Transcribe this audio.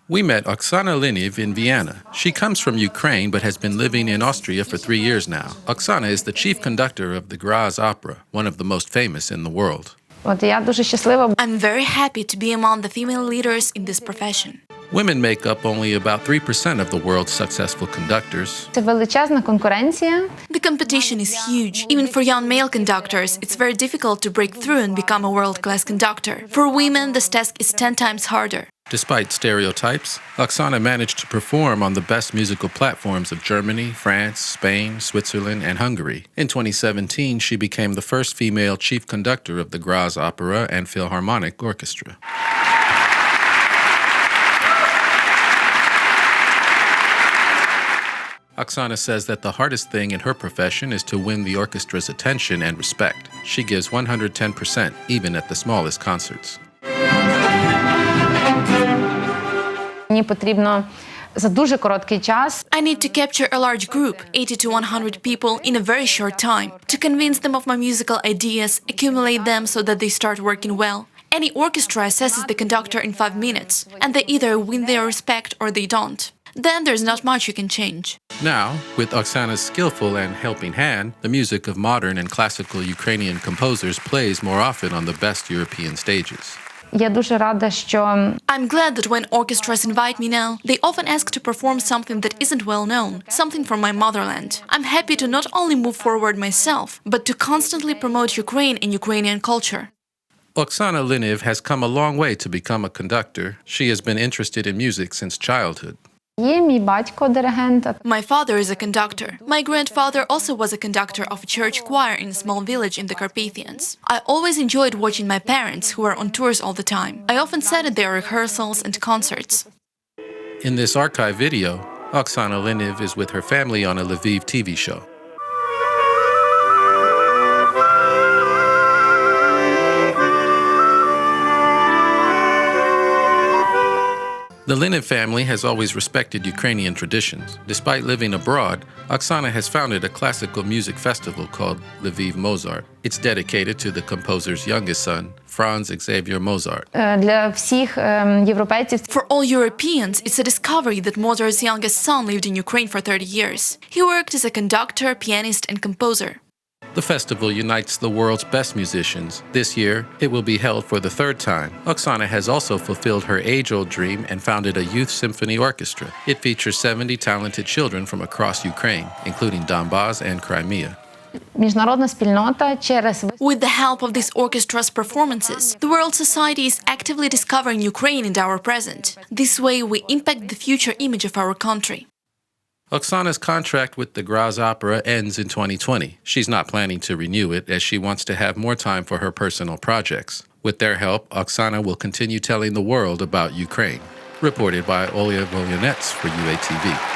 We met Oksana Lyniv in Vienna. She comes from Ukraine but has been living in Austria for 3 years now. Oksana is the chief conductor of the Graz Opera, one of the most famous in the world. I'm very happy to be among the female leaders in this profession. Women make up only about 3% of the world's successful conductors. The competition is huge. Even for young male conductors, it's very difficult to break through and become a world-class conductor. For women, this task is 10 times harder. Despite stereotypes, Oksana managed to perform on the best musical platforms of Germany, France, Spain, Switzerland, and Hungary. In 2017, she became the first female chief conductor of the Graz Opera and Philharmonic Orchestra. Oksana says that the hardest thing in her profession is to win the orchestra's attention and respect. She gives 110%, even at the smallest concerts. I need to capture a large group, 80 to 100 people, in a very short time, to convince them of my musical ideas, accumulate them so that they start working well. Any orchestra assesses the conductor in 5 minutes, and they either win their respect or they don't. Then there's not much you can change. Now, with Oksana's skillful and helping hand, the music of modern and classical Ukrainian composers plays more often on the best European stages. I'm glad that when orchestras invite me now, they often ask to perform something that isn't well known, something from my motherland. I'm happy to not only move forward myself, but to constantly promote Ukraine and Ukrainian culture. Oksana Lyniv has come a long way to become a conductor. She has been interested in music since childhood. My father is a conductor. My grandfather also was a conductor of a church choir in a small village in the Carpathians. I always enjoyed watching my parents, who were on tours all the time. I often sat at their rehearsals and concerts. In this archive video, Oksana Lyniv is with her family on a Lviv TV show. The Lyniv family has always respected Ukrainian traditions. Despite living abroad, Oksana has founded a classical music festival called Lviv Mozart. It's dedicated to the composer's youngest son, Franz Xavier Mozart. For all Europeans, it's a discovery that Mozart's youngest son lived in Ukraine for 30 years. He worked as a conductor, pianist, and composer. The festival unites the world's best musicians. This year, it will be held for the 3rd time. Oksana has also fulfilled her age-old dream and founded a youth symphony orchestra. It features 70 talented children from across Ukraine, including Donbas and Crimea. With the help of this orchestra's performances, the world society is actively discovering Ukraine and our present. This way, we impact the future image of our country. Oksana's contract with the Graz Opera ends in 2020. She's not planning to renew it, as she wants to have more time for her personal projects. With their help, Oksana will continue telling the world about Ukraine. Reported by Olya Volyanets for UATV.